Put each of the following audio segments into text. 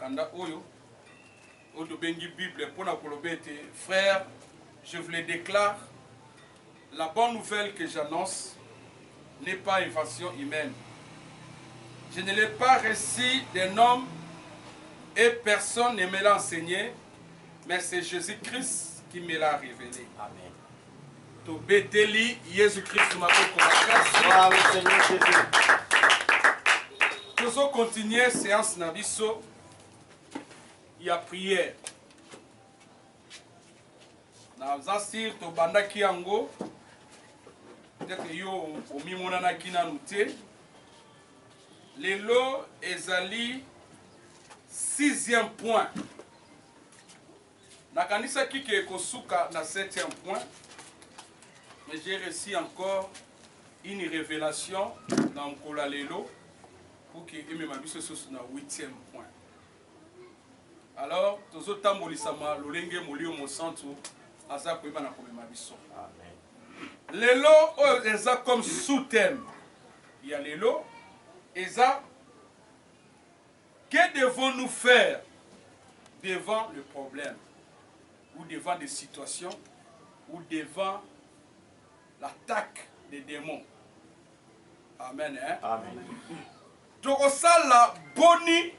mokanda oyo oyo bengi Bible pour na kolobete frère, je vous le déclare, la bonne nouvelle que j'annonce n'est pas invention humaine. Je ne l'ai pas reçu d'un homme et personne ne me l'a enseigné, mais c'est Jésus-Christ qui me l'a révélé. Amen. To beteli Jésus-Christ m'a Bravo Seigneur Jésus. Nous allons continuer séance nabiso. Il y a prière. Na zasir to bandaki yango. Peut-être yo omimona na kina nute. Lelo ezali 6e point. Na kanisa kike kosuka na 7e point. Mais j'ai reçu encore une révélation dans Mkola Lelo pour que je me mette sur le 8e point. Alors, tous les temps, l'olenge molio mo centre asa ko na komema biso. Amen. Lelo eza comme sous-thème. Il y a lelo eza que devons-nous faire devant le problème ou devant des situations ou devant l'attaque des démons. Amen. Hein? Amen. Tokosala boni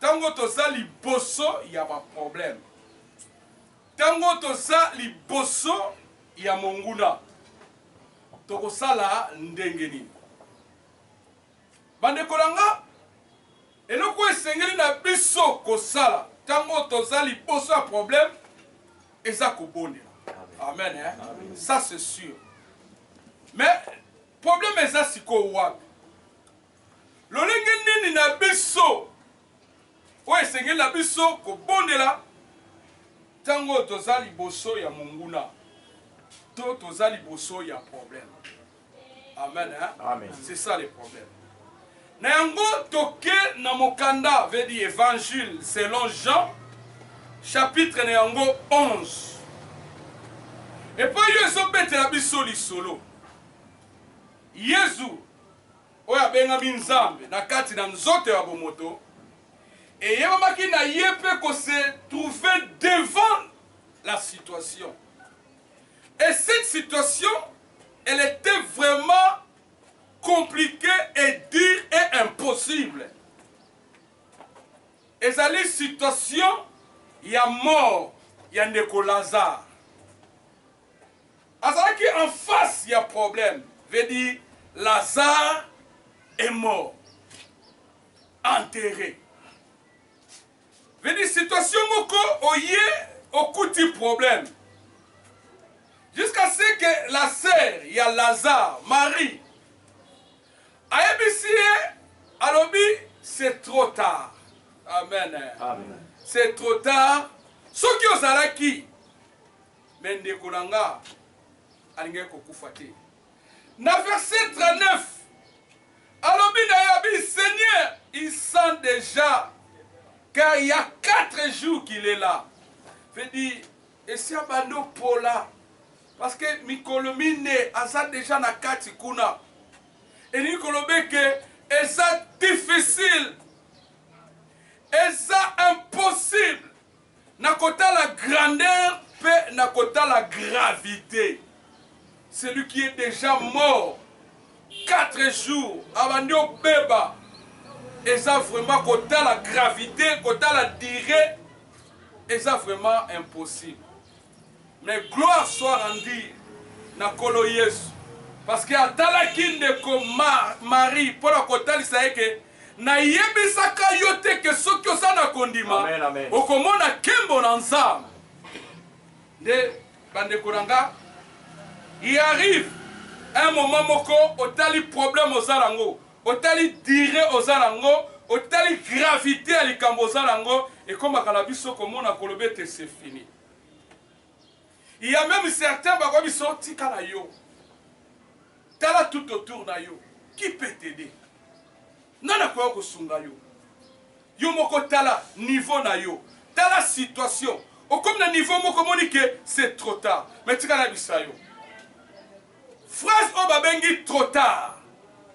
tango toza liboso ya ba problème. Tango toza liboso ya monguna. Tokosala ndengeni. Bande kolanga eloko esengeli na biso kosala tango toza liboso ya problème eza kobonela. Amen. Hein? Amen. Ça c'est sûr. Mais problème est ça si ko wapi. Lolenge nini na biso. Oye sengeli na biso ko bondela tango toza liboso ya monguna. To toza liboso ya problème. Amen. Hein? Amen. C'est ça le problème. Na yango toke na mokanda veut dire évangile selon Jean chapitre na yango 11. Et puis, Jésus betela biso lisolo. Yesu oya benga binzambe na kati na nzoto ya bomoto. Et yebamaki na yepe ko se trouver devant la situation. Et cette situation, elle était vraiment compliquée et dure et impossible. Et ça les situation, il y a mort, il y a Ndeko Lazare. Azalaki en face, il y a problème. Veut dire, Lazare est mort. Enterré. Veut dire, situation moko oye au coup de problème. Jusqu'à ce que la sœur, il y a Lazare, Marie. Ayebisie, alobi, c'est trop tard. Amen. Amen. C'est trop tard. Ce qui ozalaki, mais Ndeko Nanga, na verset 39, alobi na yabi, Seigneur, il sent déjà, car il y a 4 jours qu'il est là. Fait dire, et si abando pour là, parce que Mikolomine a déjà na kati kuna, et Nikolombe que c'est difficile, et ça impossible, na kota la grandeur, pe na kota la gravité. Celui qui est déjà mort 4 jours avant de beba. Et ça vraiment, quand la gravité, quand la durée, et ça vraiment impossible. Mais gloire soit rendue na kolo Yesu. Parce que atalaki ndeko Marie pour la kotali ça que na yebisaka yote que soki osana kondima. Amen, amen. Okomona kembo na nzambe. De bandeko nanga. Il arrive un moment moko, otali problème aux alango, otali dire aux alango, otali gravité à l'ikambo aux alango, et comme à Kalabiso, comme on a colobé, c'est fini. Il y a même certains qui sont sortis à yo. Tala tout autour na yo. Qui peut t'aider? Nana kwa ko sunga yo. Yo moko tala niveau na yo. Tala situation. Au comme na niveau moko monique, c'est trop tard. Mais tu kana bisayo. Phrase au babengi trop tard,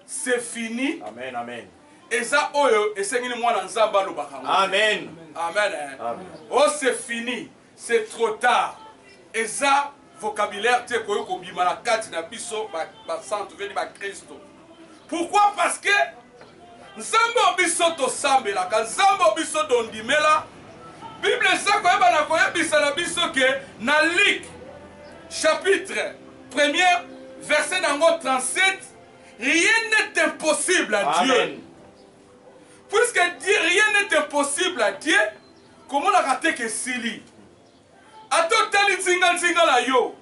c'est fini. Amen, amen. eza oyo esengeli mwana nzambe alobaka ngo. Amen. Amen. Amen. Oh, c'est fini, c'est trop tard. Eza vocabulaire te koyo kobima na kati na biso ba santo veni ba Kristo. Pourquoi? Parce que nzambe obiso to sambela ka nzambe obiso dondimela. Bible eza koyeba na koyebisa na biso ke na Luc chapitre 1er verset nango 37, rien n'est impossible à Dieu. Amen. Puisque rien n'est impossible à Dieu, comment la raté que Sili? Ato tali nzinga la yo.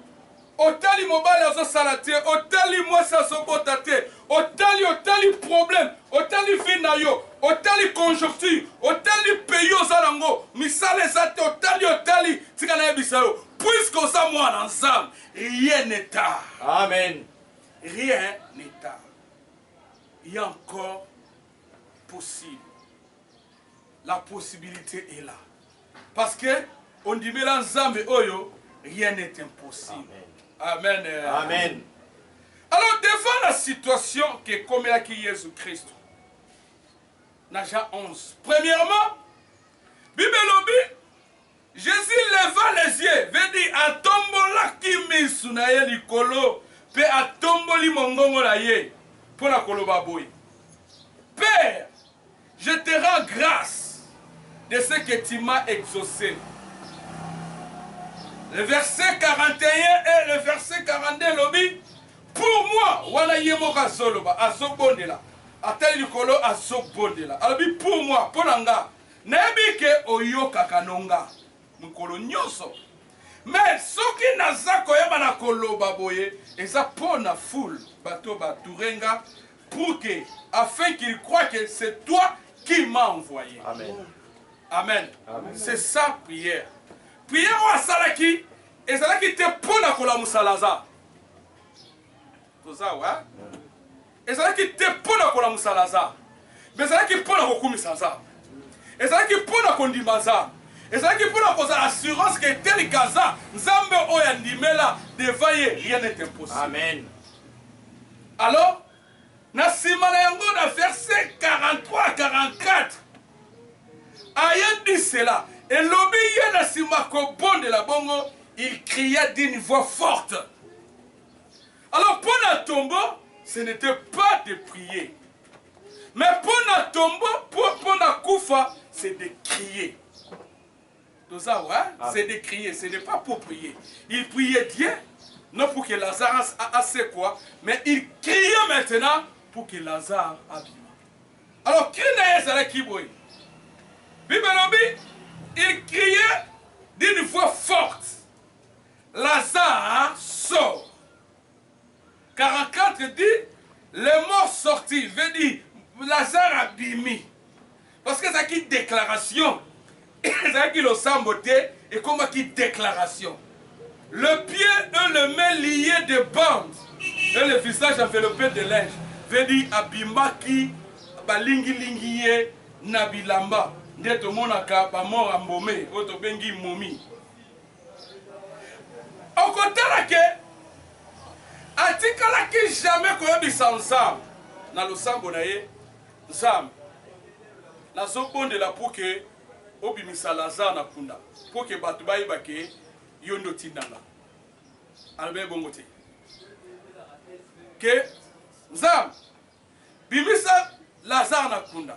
Otali mobile azo salate, otali mwasa so botate, otali problème, otali fina yo, otali conjoncture, otali payo zalango, misale zate, otali tika na yebisa yo. Puisque osa mwana ensemble, rien n'est tard. Amen. Rien n'est tard. Il y a encore possible. La possibilité est là. Parce que on dit mais l'ensemble oyo, rien n'est impossible. Amen. Amen. Amen. Alors devant la situation qui est comme la qui Jésus-Christ, dans Jean 11, premièrement, Bible lobi, Jésus leva les yeux, veut dire atombola ki misu na ye likolo, pe atomboli mongongo na ye, pour la koloba boy. Père, je te rends grâce de ce que tu m'as exaucé. Le verset 41 et le verset 42 lobi, pour moi, wana yemoka zoloba, azobondela, atali likolo azobondela. Alobi pour moi, ponanga, nebi ke oyoka kanonga, mukolo nyoso. Mais soki naza koyeba na koloba boye, eza pona foule, bato baturenga, pour que, afin qu'il croit que c'est toi qui m'as envoyé. Amen. Amen. Amen. C'est ça prière. Prière wa salaki, et salaki te pona kola musalaza. Tout ça, ouais? Et salaki te pona kola musalaza. Mais salaki pona kokumisaza. Et salaki pona kondimaza. Et salaki pona koza assurance que tel kaza, nzambe oyandimela devant ye, rien n'est impossible. Amen. Alors, na simana yango na verset 43 44. Ayant dit cela, et l'obéi na simako bon de la bongo, il cria d'une voix forte. Alors pour la tombeau, ce n'était pas de prier. Mais pour la tombeau, pour la koufa, c'est de crier. Tout ça, ouais? C'est de crier, ce n'est pas pour prier. Il priait Dieu, non pour que Lazare a assez quoi, mais il criait maintenant pour que Lazare abîme. Alors, qui n'est pas qui boy? Il criait d'une voix forte. Lazare sort. 44 dit, les morts sortis, veut dire, Lazare a bimi. Parce que c'est une déclaration. C'est une samboté et comme une déclaration. Le pied et le main liés de bandes et le visage enveloppé de linge. Veut dire, abimaki, balingi lingiye, nabilamba. Ndeto monaka, ba mort ambomé, oto bengi momi. Au côté là que, atikala ki jamais koyebisa ensemble, na lo sambo na ye, nzambe, na zobonde la pour que, obimisa Lazare na kunda, pour que batu bayiba ke, yondo tindanga. Albe bongo te. Que, nzambe, bimisa Lazare na kunda.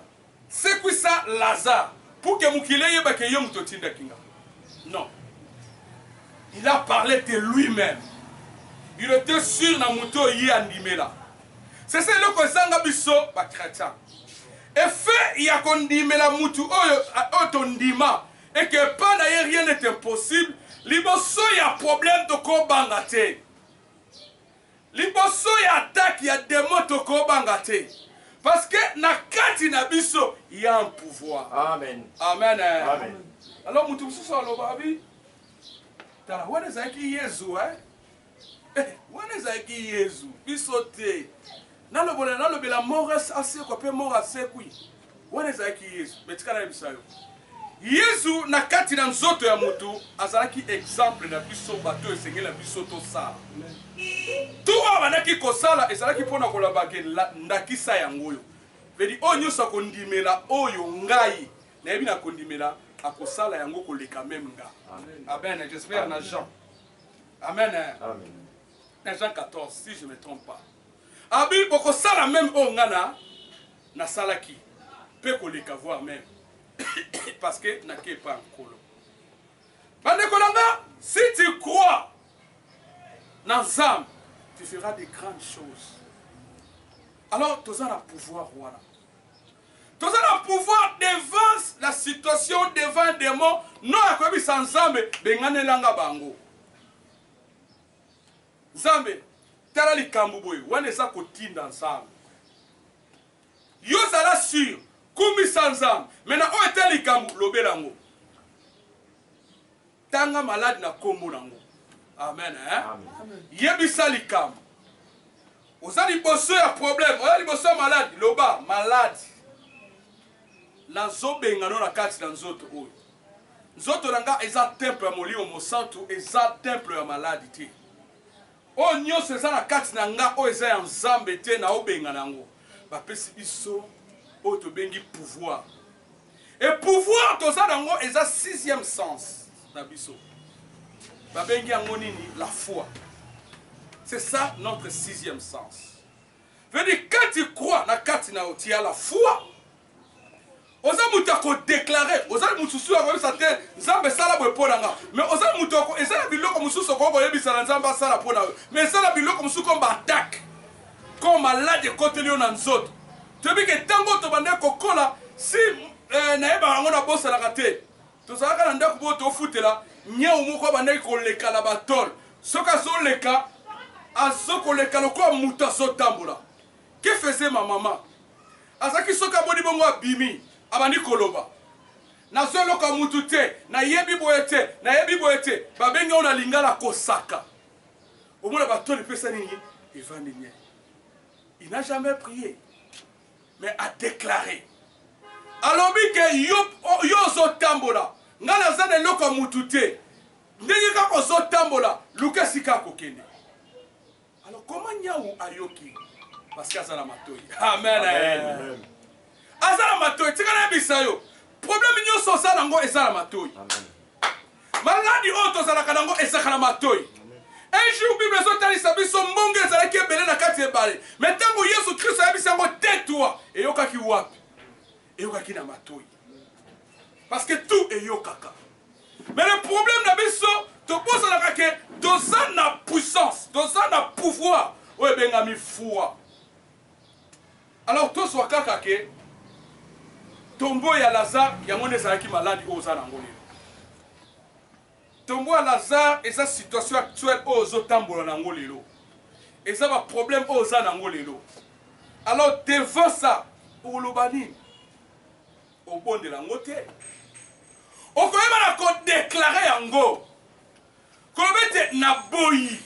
C'est quoi ça, Lazare? Pour que Moukile yeba ke yom totinda kinga. Non. Il a parlé de lui-même. Il était sûr na moto yi andimela. C'est ça le kozanga biso ba chrétien. Et fait ya kondimela mutu oyo otondima et que pas d'ailleurs rien n'est impossible. Liboso ya problème to ko bangate. Liboso ya attaque ya démon to ko bangate. Parce que na kati na biso il y a un pouvoir. Amen. Amen. Amen. Alors mutu biso solo babi. Tala wana zaki Yesu wana zaki Yesu biso te. Nalobela mort assez quoi pe mort assez kui. Wana zaki Yesu betikana bisayo. Yesu na kati na nzoto ya mutu azalaki exemple na biso bato esengela biso to sala. Tout abanaki kosala ezalaki pona kolabake ndakisa yango yo. Vedi o nyosa kondimela oyo ngai na yebi na kondimela akosala yango koleka même nga. Amen. J'espère na Jean. Amen. Amen. Na Jean 14 si je ne me trompe pas. Abi bokosala même o ngana na salaki. Peut koleka voir même. Parce que na ke pas nkolo. Bande kolanga, si tu crois dans Nzambe, tu feras de grandes choses. Alors, tu as le pouvoir, voilà. Tu as le pouvoir devant la situation, devant un démon. Non, à quoi sans Nzambe, bengane langa bango. Nzambe, tala li kambuboy, wane sa kotinda Nzambe. Yo sala sûr, kumi sans Nzambe. Maintenant, on était li kambu, lobe lango. Tanga malade na kombo nango. Amen, hein? Amen. Yebisa li kambu. Vous avez un problème, vous avez un malade, loba, malade. Lanzo bengano na kati na nzoto oyo. Nzoto nanga eza temple ya molimo mosantu, eza temple ya maladi te. O nyonso eza na kati na nga o eza ya Nzambe te na obengana yango. Bapesi biso o to bengi pouvoir. Et pouvoir toza nango eza 6e sens na biso. Babengi yango nini la foi. C'est ça notre 6e sens. Veut dire, quand tu crois na katina tu as la foi, oza mutako déclarer, oza mutusu ko sa te Nzambe sala bo ponanga. Mais oza mutako ezala biloko mususu ko ko yebisa na Nzambe sala pona. Mais ezala biloko mususu ko ba attaque. Comme malade côté lio na nzoto. Tu veux que tango to bande kokola si na yeba ngo na bossa la kate. To sala kana ndako bo to futela, nyeu moko bande ko leka la batol. Soka so leka Azoko le kaloko muta so tambola. Que faisait ma maman? Azaki soka boni bongo abimi, abani koloba. Na solo ka mutute, na yebi boete, babenga ona lingala kosaka. Au moins la bateau de personne il n'a jamais prié, mais a déclaré. Alors que yo zo tambola, ngala zane loko mutute. Ndenge ka zo tambola, luka sika kokende. Alors comment Nyaou ayoki? Parce qu'il y a la matouille. Amen. Amen. Azala matouille. Tu connais bisayo. Problème nyo so sa nango ezala matouille. Maladi oto zala kanango ezala matouille. Un jour Bible so tali sabiso mbonge ezala ki ebele na kati ebale. Mais tango Yesu Christ a bisango tais-toi. Et yoka ki wapi? Et yoka ki na matouille. Parce que tout est yokaka. Mais le problème d'abiso tu poses la kake, dosa na puissance, dosa na pouvoir, ou bien na mi foi. Alors toi sois kake, tombo ya Lazare, ya ngone zaki malade oza na ngoli. Tombo ya Lazare, et sa situation actuelle ozo tambola na ngoli lo. Et ça va problème oza na ngoli lo. Alors devant ça, pour le bani, au bon de la ngote, on peut même déclarer yango. Kolobete na boyi,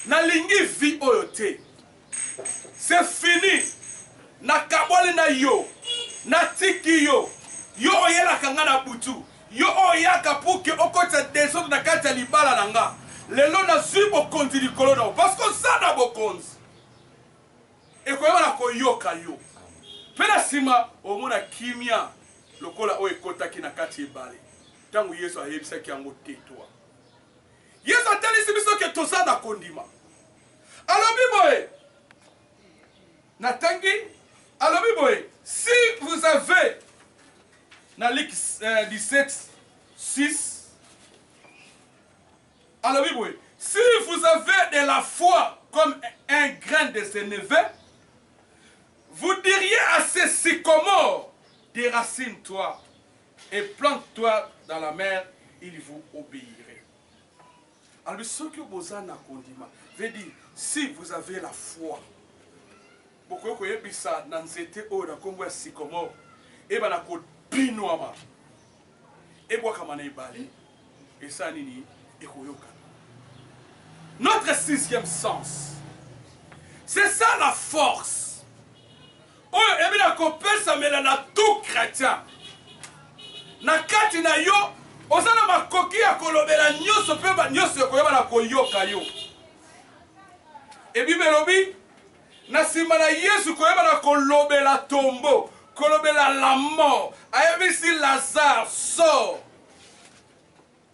na lingi vi oyote. C'est fini. Na kabole na yo, na tiki yo, yo oyela kanga na butu, yo oyaka pour que okota descendre na kati ya libala nanga. Lelo na zui bokonzi likolo na parce que ça na bokonzi. Et koyeba na koyoka yo. Pena sima omona kimia lokola o ekotaki na kati ebale. Tangu Yesu ayebisaki yango tetwa. Yesu atalisi biso ke toza na kondima. Alors biboye. Natangi. Alors biboye. Si vous avez dans Luc 17, 6. Alors biboye. Si vous avez de la foi comme un grain de sénévé, vous diriez à ces sycomores, déracine-toi et plante-toi dans la mer, il vous obéirait. Alors, ce que vous avez veut dire, si vous avez la foi, beaucoup de gens dans cette eau, dans le sycomore, et bien, dans le pinoama, et bien, comme on est balé, et ça, nini, et koyoka. Notre 6e sens, c'est ça la force. Oh, et bien, on peut ça, mais là, tout chrétien. Na kati na yo, osana makoki ya kolobela nyoso pe ba nyoso koyeba na koyoka yo. Et Bible lobi, na nsima na Yesu koyeba na kolobela tombo kolobela la mort ayebisi Lazare sort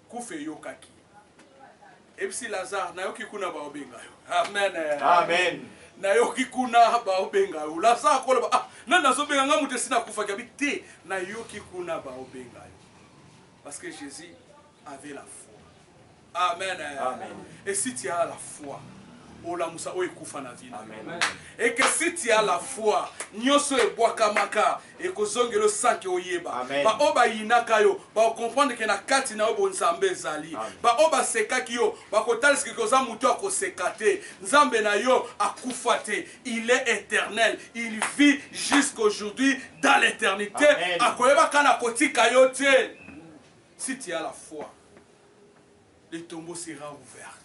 kufe yokaki ebisi Lazare nayoki kuna baobenga yo amen Amen. nayoki kuna baobenga yo Lazare koloba ah na nazobenga nga mutu sina kufa kabi te nayoki kuna baobenga yo parce que Jésus avait la foi amen Amen. et si tu as la foi olamusa oyo ekufa na vie na Amen. et que si tu as la foi nyonso ebwakamaka ekozongela osanke oyeba Amen. baoyo bayinaka yo bakokomprendre ke na kati na yo bonzambe ezali baoyo basekaki yo bakotalisaki koza motu akoseka te nzambe na yo akufa te il est éternel il vit jusqu'aujourd'hui dans l'éternité Amen. akoyebaka na kotika yo te si tu as la foi le tombeau sera ouvert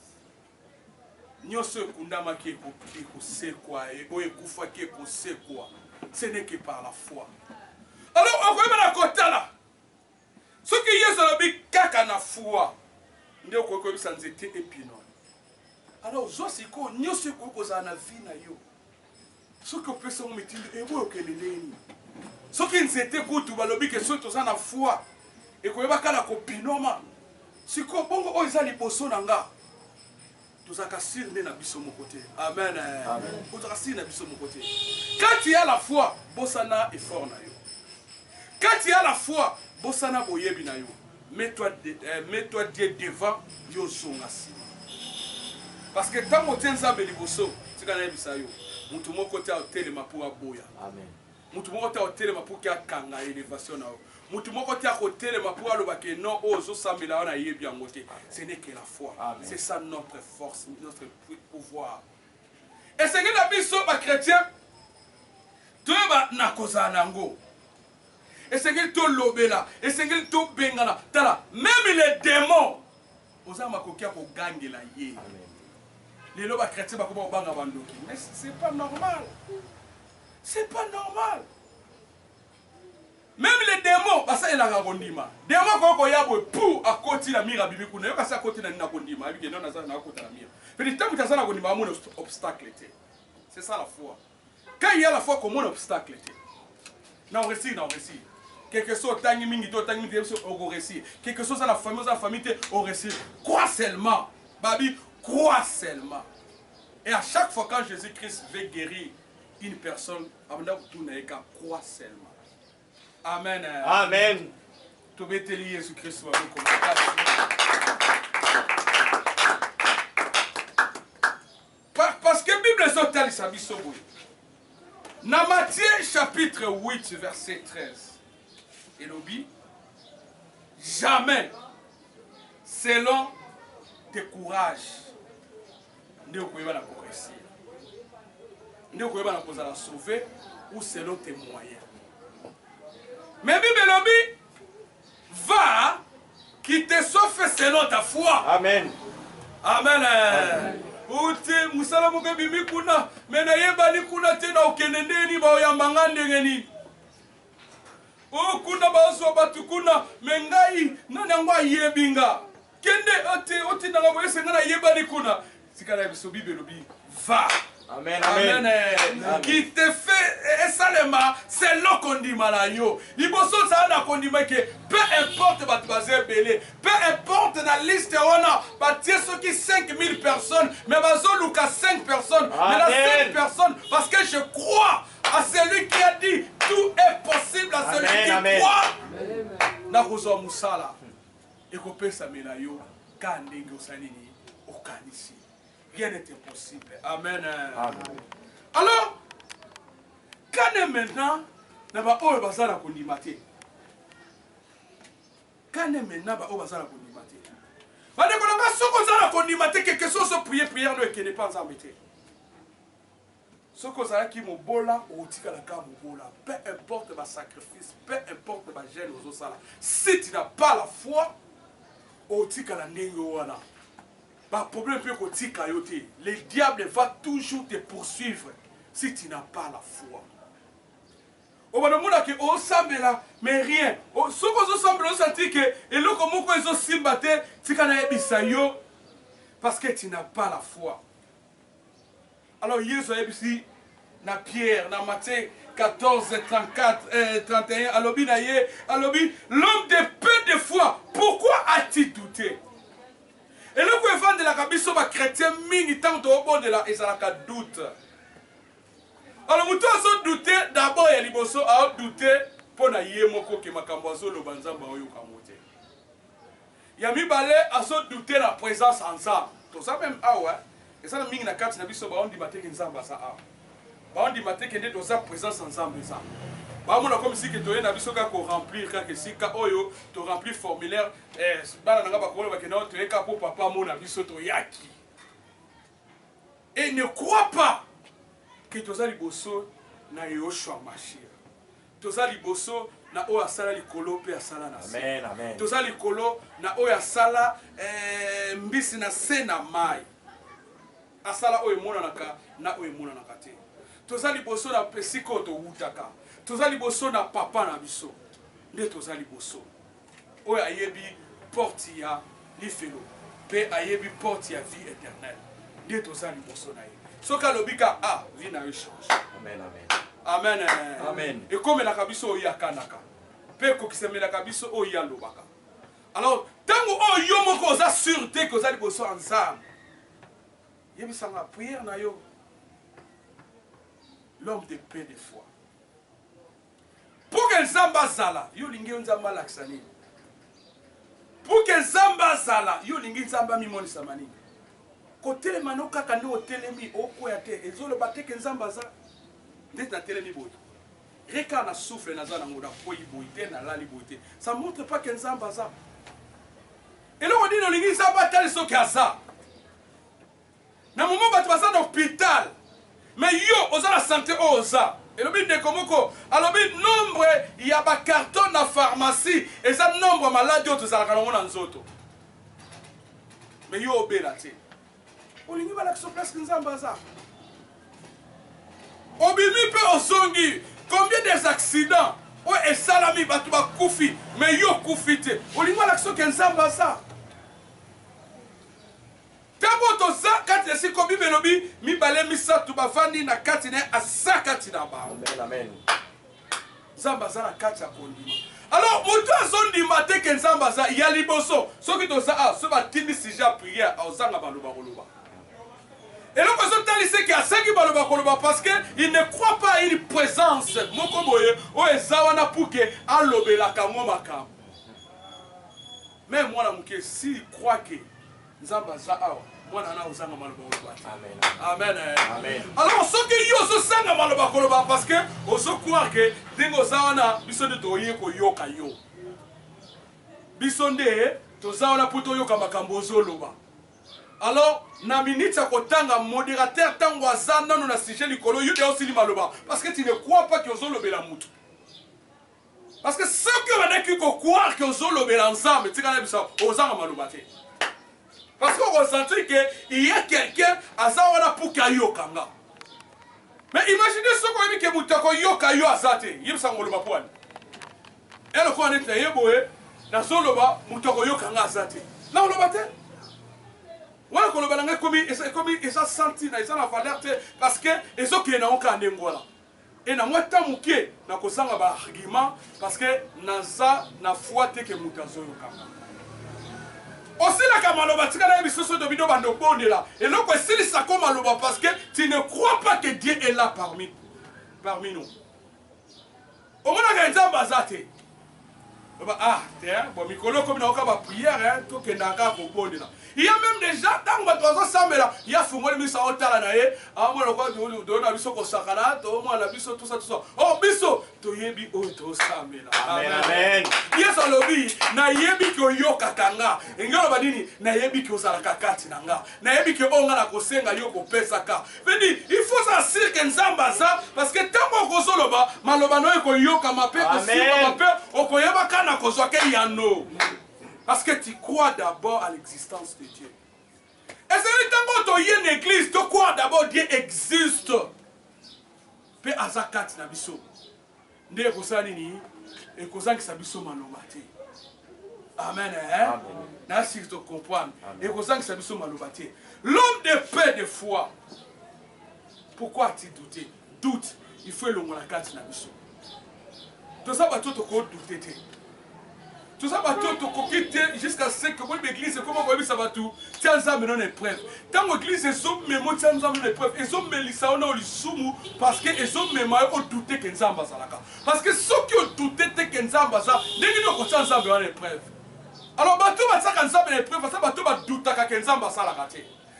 nyonso ekundamaki ekosekwa oyo ekufaki ekosekwa ce n'est que par la foi alors okoyeba na kotala soki Yesu alobi kaka na foi nde okoki koyebisa nzete epino alors ozwa sikoyo nyonso ekoki kozala na vie na yo soki opesango mitindo eboyi okende ndeni soki nzete kutu balobi ke soki toza na foi ekoyeba kaka na kopinoma sikoyo bongo oyo eza liboso na nga tozaka sir nde na biso moko te amen tozaka sir na biso moko te quand tu as la foi bosana effort na yo quand tu as la foi bosana boyebi na yo mets-toi Dieu devant yo zonga nsima parce que ntango otie nzambe liboso tika nayebisa yo mutu moko te aotelema mpo aboya mutu moko te aotelema mpo ke akanga élévation na yo mutu moko te akotelema mpo aloba ke non oyo ozosambela wana ayebi yango te ce n'est que la foi c'est ça notre force notre pouvoir esengeli na biso bachrétien toyeba na kozala nango esengeli tolobela esengeli tobengana tala même les démons oza makoki ya kogangela ye lelo bachrétien bakoba kobanga bandoki mais c'est pas normal c'est pas normal. Même les démons, ça est la ragondima. Démons quand il y a pour à côté la mire à bibi kuna, yo kasa côté na nina gondima, abi non na za na côté la mire. Mais le temps où tu as na gondima, mon obstacle était. C'est ça la foi. Quand il y a la foi comme mon obstacle était. Na on réussit, quelque chose tangi mingi to tangi mingi on réussit. Quelque chose à la famille on réussit. Crois seulement. Babi, crois seulement. Et à chaque fois quand Jésus-Christ veut guérir une personne, abanda tourner ka crois seulement. Amen. Amen. Tu veux te lier Jésus-Christ. Parce que la Bible est totale, ça dit ça. Dans Matthieu chapitre 8, verset 13. Et nous dit, jamais, selon tes courages, ne pouvez pas la progresser. Ne pouvez pas la sauver ou selon tes moyens. Mais Bible lobby va qui te sauve selon ta foi. Amen. Amen. Uti musala moke bimi kuna mena yeba ni kuna tena okende ni ba oyambanga ndenge ni. O kuna bazo batu kuna mengai nani ngwa yebinga. Kende oti nanga boyese ngana yeba ni kuna. Sikala biso Bible lobby va. Amen, amen. Amen. Qui te fait seulement c'est le condiment là yo. Liboso ça na condiment que peu importe bat bazé belé, peu importe dans la liste on a bâtir ceux qui 5000 personnes, mais bazo luka 5 personnes, mais la 5 personnes parce que je crois à celui qui a dit tout est possible à celui qui croit. Na kozo musala. Et ko pesa mela yo ka ndenge osalini okanisi. Rien n'est impossible. Amen. Amen. Alors, quand est maintenant, n'a pas au bazar kondimate. Quand est maintenant, ba au bazar kondimate. Ba de kolanga soko zara kondimate quelque chose so prière no ekene pas embêté. Soko zara ki mobola ou tika la ka mobola, peu importe ma sacrifice, peu importe ma gêne aux osala. Si tu n'as pas la foi, ou tika la ndenge wana. Problème le diable va toujours te poursuivre si tu n'as pas la foi. Mais rien. Parce que tu n'as pas la foi. Alors, Jésus a dit, na Pierre, na Matthieu 14, 34, 31, alobi na ye, alobi, l'homme de peu de foi, pourquoi a-t-il douté? Et le gouvernement de la Kabiso va chrétien mingi tant de bon de la ezalaka doute. Alors muto azo douter d'abord ya liboso a douter pour na ye moko ke makambo azo lo banzamba oyo kamote. Ya mibale azo douter la présence en ça. Tout ça même awa, et ça mingi na kati na biso ba on di mateke nzamba sa a. Ba on di mateke ndé doza présence ensemble ça. Bah mon comme si que tu na biso ka ko remplir ka que si ka oyo to remplir formulaire bana nanga ba ko ba ke na to eka pour papa mon na biso to yaki. Et ne crois pas que toza liboso na Yoshua Mashiach. Toza liboso na o asala likolo pe asala na se. Amen, amen. Toza likolo na o asala mbisi na se na mai. Asala oyo mona naka na oyo mona naka te. Toza liboso na pesiko to wutaka. Toza liboso na papa na biso. Nde toza liboso. Oyo ayebi porte ya lifelo. Pe ayebi porte ya vie éternelle. Nde toza liboso na ye. Soka lobika vie na yo change. Amen, amen. Amen. Amen. Et comme la kabiso oyo yakanaka. Pe ko kisemela kabiso oyo ya lobaka. Alors, tango oyo moko oza sûreté que oza liboso ensemble. Yebisanga prière na yo. L'homme de paix de foi. Pour que Nzamba zala, yo lingi Nzamba laksani. Pour que Nzamba zala, yo lingi Nzamba mimoni samani. Kote mano kaka ndo telemi oko ya te, ezolo bateke Nzamba za. Ndete na telemi boy. Reka na souffle na za na ngoda koyi boyite na lali boyite. Ça montre pas que Nzamba za. Et là on dit no lingi Nzamba tali soki aza. Na moment batu basa na hôpital. Mais yo oza la santé oza. Et le but de Komoko, alors le nombre il y a pas carton dans la pharmacie et ça nombre malade autres ça la dans zoto. Mais yo obélate. On lingi bala so place nzamba za. Obimi pe osongi. Combien des accidents o esalami batu ba kufi mais yo kufite. On lingi bala so nzamba za. Tabo to za kati ya siko bibe lobi mi bale misa tubafandi na kati na asa kati na ba. Amen, amen. Zamba za na kati ya kondima. Alors mutu azondima te ke nzamba za ya liboso soki to za so ba tindi sija prière ozanga baloba koloba. Et là ko so tali se ke asangi baloba koloba parce que il ne croit pas à une présence moko boye o ezawa na puke alobela kango makam. Même moi na muke si croit que nzamba za awa Amen. Amen. Amen. Alors, ce que yo so sanga maloba koloba parce que oso croire que dingo zawana biso de toye ko yoka yo. Biso nde to zawana puto yoka makambo zoloba. Alors, na minute ya kotanga modérateur tango azana no na sujet likolo yo de aussi maloba parce que tu ne crois pas que ozolobela mutu. Parce que ce que on a qui croire que ozolobela ensemble, tu kana biso ozanga maloba te. Parce qu'on ressentit qu'il y a quelqu'un à Zawana pour Kayokanga. Mais imaginez ce qu'on dit que Moutako Yokayo Azate. Il me semble que point. Et le coin est là, dans son loba, Moutako Yokanga Azate. Là, on le battait. Voilà qu'on le balanga comme il s'est senti, il s'en a valeur parce que les autres qui n'ont qu'un démon. Et na moi, tant mouké, na kosanga ba argument parce que naza na foi que Moutazo Yokanga. Aussi la kamaloba tika na bisoso de bido bando bonde là et donc si ça comme maloba parce que tu ne crois pas que Dieu est là parmi nous. Au moins na nzamba zate. Tiens, bon mikolo comme na oka ba prière to ke ndaka ko bonde là. Il y a même des gens dans votre oiseau samela, il y a fumoli misa otala na ye, moi le quoi de na biso ko sakana, to moi la biso tout ça. Oh biso to yebi o to samela. Amen, amen. Yes alobi na yebi ko yoka kanga. Engelo badini na yebi ko salaka kati nanga. Na yebi ko onga na kosenga yoko pesa ka. Veut il faut s'assurer que nzamba za parce que tant ko zoloba maloba no ko yoka mape ko sima mape okoyeba kana ko zwa ke yano. Parce que tu crois d'abord à l'existence de Dieu. Et c'est le temps où tu es une église, tu crois d'abord Dieu existe. Pe azakat na biso. Nde kosani ni e kozangi sa biso malobate. Amen. Na si tu comprends. E kozangi sa biso malobate. L'homme de paix de foi. Pourquoi as-tu douté? doute, il faut le la carte na biso. Tout ça, bateau, tu douter. Tout ça, bateau, tu quitter jusqu'à ce que l'église, comment vous voyez ça va tout? Tiens, ça me donne épreuve. Tant que l'église, ils ont mes mots, tiens, ça me donne épreuve. Ils ont mes lissaons, ils sont parce qu'ils ont mes mains, ils ont douté qu'ils ont bazalaka. Parce que ceux qui ont douté qu'ils ont bazalaka, dès qu'ils ont conscience, ça me donne épreuve. Alors, bateau, ça, quand ça me donne épreuve, ça, bateau, va douter qu'ils ont bazalaka.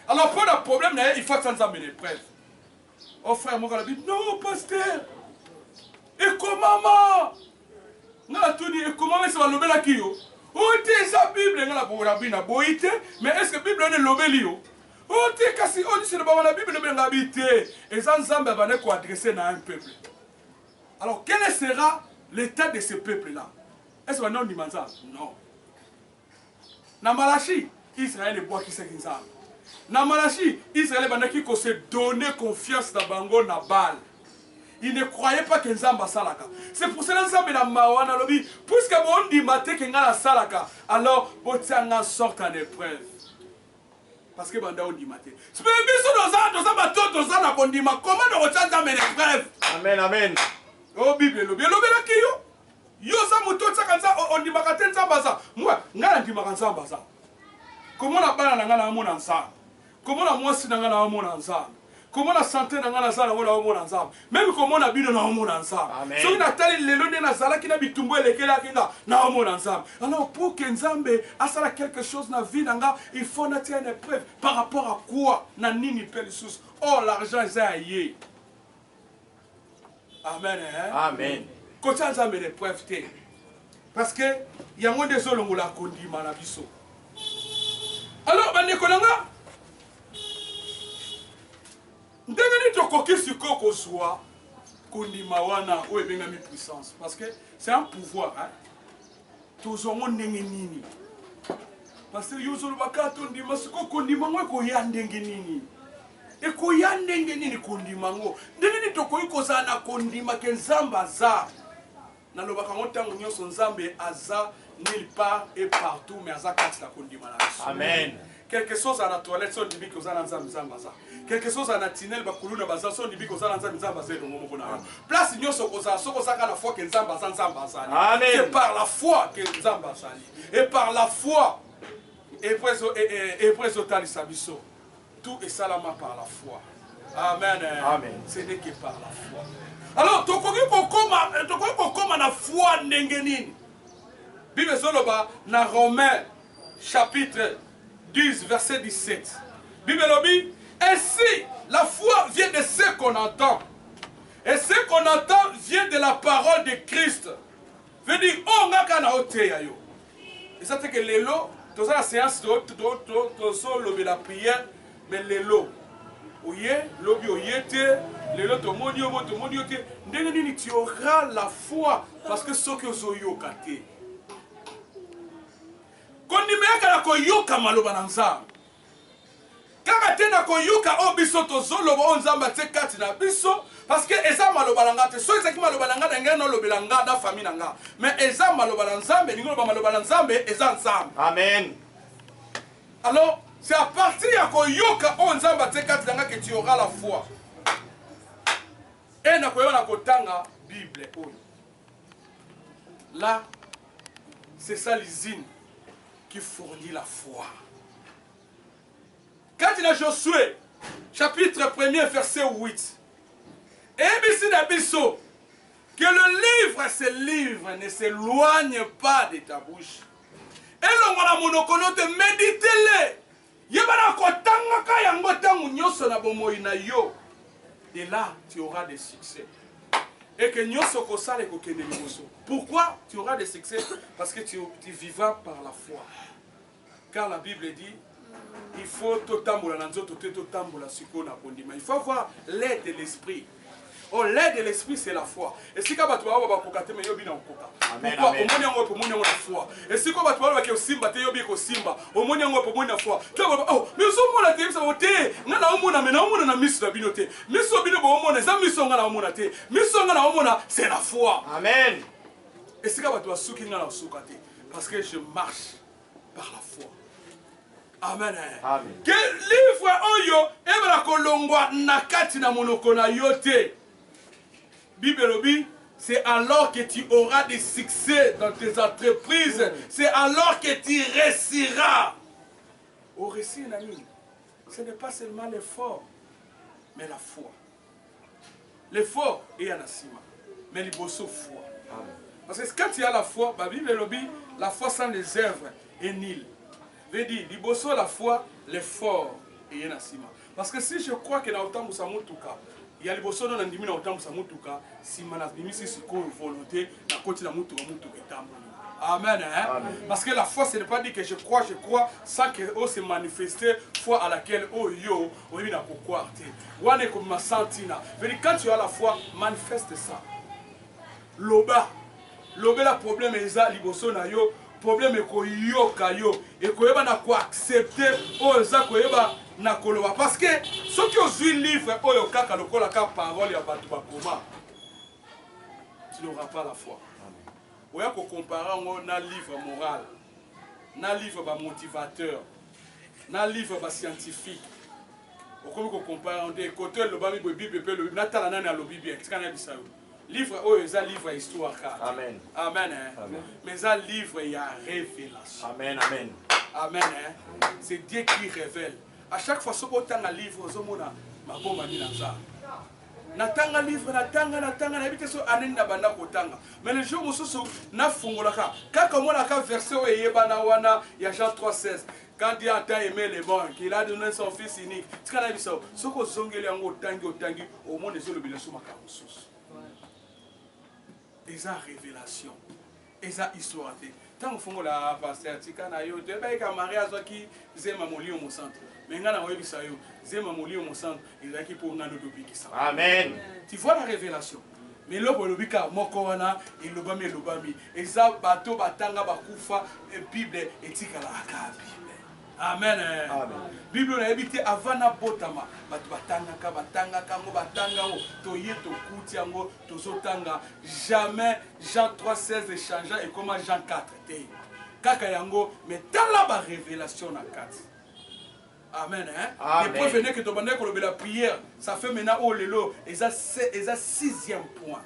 Alors, pour le problème, il faut que ça me donne épreuve. Oh frère, moi, je dis, non, pasteur. Et comment? Et comment ça va lever la kio? Oh, t'es sa Bible, mais est-ce que la Bible est lobée? Oh, t'es cassé, oh, c'est la Bible est habité. Et ça, nous sommes adressés à un peuple. Alors, quel sera l'état de ce peuple-là? Est-ce que non, non. Dans Malachi, Israël est bois qui s'est guisé. Dans Malachi, Israël est se donner confiance dans Bango Nabal. Il ne croyait pas que Nzamba salaka. C'est pour cela que Nzamba na mawana lobi. Puisque on dit maté que Nzamba salaka, alors Botianga sort en épreuve. Parce que Banda on dit maté. C'est pas bien dans un bateau dans un abondiment. Comment on tient dans épreuve? Amen, amen. Oh Bible lobi la kiyo. Yo sa moto tsakanza on dit makate Nzamba sa. Moi ngala ndi makanzamba sa. Comment la bana na ngala mona nzamba? Comment la mwasi na ngala mona nzamba? Comment la santé n'a pas la ensemble. Même comment la vie n'a pas ensemble. Si on a tel le long de la sala qui n'a pas tombé les kela qui n'a pas ensemble. Alors pour que Nzambe a ça quelque chose dans la vie il faut naître une épreuve par rapport à quoi n'a ni ni pelle sous. Oh l'argent est aillé. Amen. Amen. Quand Nzambe l'épreuve parce que il y a moins de zones où la condima la biso. Alors banekolanga ndengeni tokoki siko kozwa kondima wana o ebengami puissance parce que c'est un pouvoir hein tozongo ndenge nini parce que yozolo bakato ndima siko kondima ngo ko ya ndenge nini e ko ya ndenge nini kondima ngo ndengeni tokoki kozana kondima ke Nzamba za na lobaka ngo tango nyonso Nzambe aza nulle part et partout mais aza kati la kondima la amen. Quelque chose à la toilette, son dibi que vous allez en quelque chose à la tinelle, bakoulou na bazar, son dibi que vous allez en place nous sommes la foi que nous sommes c'est par la foi que nous sommes et par la foi et après au tout est salama par la foi. Amen. Amen. Ce n'est que par la foi. Alors, tu connais la foi n'engenine. Bible zoloba na Romains chapitre 10, verset 17. Bible lobi, ainsi, la foi vient de ce qu'on entend. Et ce qu'on entend vient de la parole de Christ. Veut dire, oh, ngaka na ote ya yo. Et ça, c'est que l'élo, dans la séance, de la prière, mais l'élo. Oye, lobi oyete, l'élo, to monio, tu auras la foi, parce que ce que vous avez kate. Kondimeka na koyoka maloba na Nzambe. Kaka tena koyoka o biso tozoloba o Nzambe te kati na biso parce que eza maloba na ngate so ezaki maloba na ngate ngena lobela nga da famille na nga mais eza maloba na Nzambe ningo ba maloba na Nzambe eza Nzambe. Amen. Alors c'est à partir ya koyoka o Nzambe te kati na nga que tu auras la foi. Et na koyona kotanga Bible oyo. Là c'est ça l'usine qui fournit la foi. Quand il a Josué, chapitre 1er, verset 8, et ici d'abisso, que le livre, ce livre, ne s'éloigne pas de ta bouche. Et l'on a monoconote, méditez-les. Yebana kotanga kayango tangu nyoso na bomoyi na yo. Et là, tu auras des succès. Et que nyoso kosale kokende liboso. Pourquoi tu auras des succès? Parce que tu vivras par la foi. Car la Bible dit, il faut il faut avoir l'aide de l'esprit. Oh, l'aide de l'esprit, c'est la foi. Et si tu as foi. Et si tu as simba, tu as simba. Au moins, tu as foi. Oh, mais c'est la foi. Amen. Et si tu as parce que je marche par la foi. Amen. Amen. Que livre oyo ebra kolongwa nakati na monoko na yote. Bible lobby, c'est alors que tu auras des succès dans tes entreprises. C'est alors que tu réussiras. Au récit, ce n'est pas seulement l'effort, mais la foi. L'effort est un assima, mais il faut foi. Parce que quand il y a la foi, la Bible lobby, la foi sans les œuvres est nulle. veut dire, liboso la foi, l'effort est un assima. Parce que si je crois que dans autant de mutuka, il y a liboso dans l'andimi dans autant de mutuka, si manasbimi si c'est une volonté, la côté de la mutuka est Amen, hein? Amen. Parce que la foi, ce n'est pas dire que je crois, sans que oh, se manifester, foi à laquelle oh yo, oh il n'a pas croire. Wane comme ma sentina. Quand tu as la foi, manifeste ça. Loba la problème est ça, liboso na yo, problème est ko yo kayo, et ko yeba na ko accepter oh ça ko yeba na koloba. Parce que ceux qui ont vu livre oh yo kaka lokola ka parole ya batu bakoma, tu n'auras pas la foi. Vous pouvez comparer un livre moral, un livre motivateur, un livre scientifique. Vous pouvez comparer un côté le Bible, le livre, oh, c'est un livre histoire. Amen. Amen. Mais c'est un livre, il y a révélation. Amen. Amen. Amen. C'est Dieu qui révèle. À chaque fois, ce qu'on a un livre, ma bombe a mis dans ça. Natanga livre, natanga, n'habite sur anenda banda kotanga. Mais le jour où ce na fungolaka, quand on a verset où yebana wana, il y a Jean 3,16. Quand Dieu a tant aimé les bons, qu'il a donné son fils unique. Tu connais ça? Ce qu'on zongeli en tangi, au monde des olobila sur ma caroussos. Et ça révélation, et ça histoire. Tant qu'on la pasteur, tu connais yo, tu es pas marié à ceux qui aiment à mourir au centre. Mais quand on a vu ça, Zema Moli au centre, il a qui pour nous qui ça. Amen. Tu vois la révélation. Mais là, pour le bika, mokowana, il l'obami, l'obami. Et ça, bateau, batanga, bakufa, Bible, et tikala, Bible. Amen. Amen. Bible n'a habité avant na botama. Batanga, kango, batanga, toye, to koutiango, to zotanga. Jamais Jean 3,16 échangeant et comment Jean 4. Kaka yango, mais dans la révélation na 4. Amen. Hein? Les preuves que tu as la prière, ça fait maintenant oh lelo, et ça 6e point.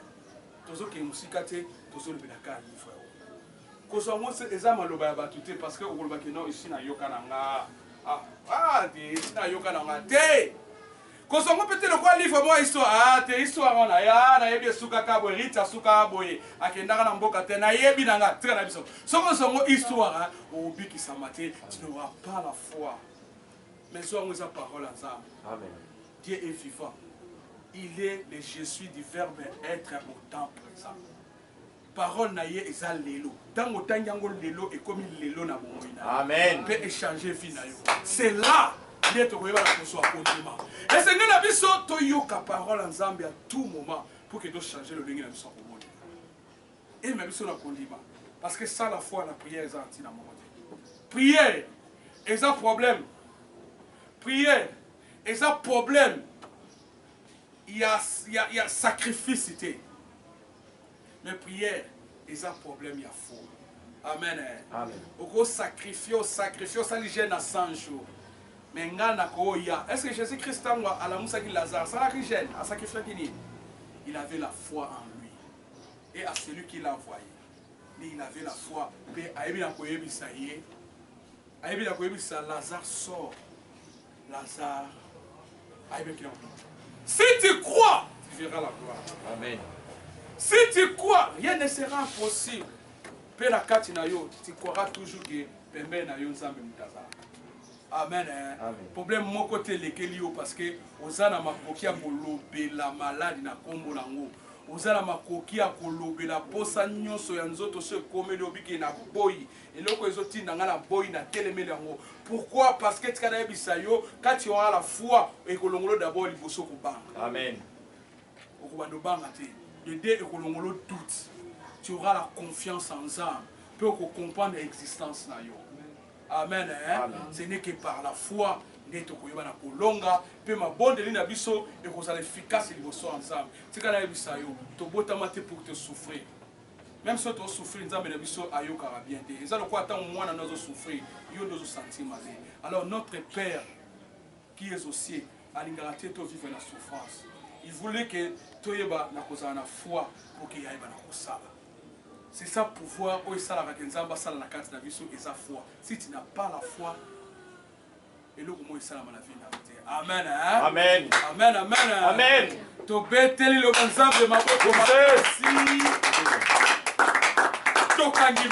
Tozo ke musikate, tozo le belaka livre. Koso mo c'est ça maloba ya batute parce que o koloba ke non ici na yoka nanga. Ici na yoka nanga te. Koso mo peut-être le quoi livre moi histoire te histoire on a ya na yebi suka ka bo rita suka boye akendaka na mboka te na yebi nanga tika na biso. Soko songo histoire o biki samate, tu n'auras pas la foi. Mais soyons sa parole ensemble. Amen. Dieu est vivant. Il est le je suis du verbe être au temps présent. Parole naïe et ça l'élo. Dans le temps yango l'élo et comme l'élo na moina. Amen. Peut échanger vie naïe. C'est là d'être révélé pour soi compliment. Et c'est nous n'avons pas to yoka parole ensemble à tout moment pour que nous changer le ligne na biso au monde. Et même si on a compliment parce que sans la foi la prière est anti na monde. Prière est un problème. Prière, et ça problème, il y a sacrifice. Mais prière, et ça problème, il y a foi. Amen. Amen. On sacrifier, ça les gêne à 100 jours. Mais est-ce que Jésus-Christ à la Moussa qui Lazare, ça la gêne, à sacrifier qui il avait la foi en lui. Et à celui qui l'a envoyé. Il avait la foi. Lazare sort. Lazare. Si tu crois, tu verras la gloire. Amen. Si tu crois, rien ne sera impossible. Tu croiras toujours que Pembe na yo nzambe mutaza. Amen. Problème mon côté lekelio parce que ozana makoki ya kolobela maladi na kombo nango. Ozala makoki ya kolobela posa nyonso ya nzoto se komeli obiki na boyi eloko ezoti na ngala boyi na telemeli yango. Pourquoi? Parce que tikana bisayo quand tu auras la foi et kolongolo d'abord liboso ko banga. Amen. Okubando banga te. De deux ekolongolo doute. Tu auras la confiance en ça pour comprendre l'existence na yo. Amen. Amen. Ce n'est que par la foi neto koyeba na kolonga pe ma bonde lina biso et qu'on soit efficace liboso ensemble. Tikana bisayo to botama te pour te souffrir. Même si tu souffres, nous avons bien. Et ça, le quoi, tant moins nous souffrir, nous nous sentir mal. Alors, notre Père, qui est au ciel, a l'ingratitude de vivre la souffrance. Il voulait que toyeba na kozala na foi pour qu'il y ait na kosala. C'est ça pouvoir où ça la vacanzamba ça la carte na biso et sa foi. Si tu n'as pas la foi et le comment ça la vie na vie. Amen. Hein? Amen. Amen. Amen. Amen. To beteli le banzambe maboko merci. To kangi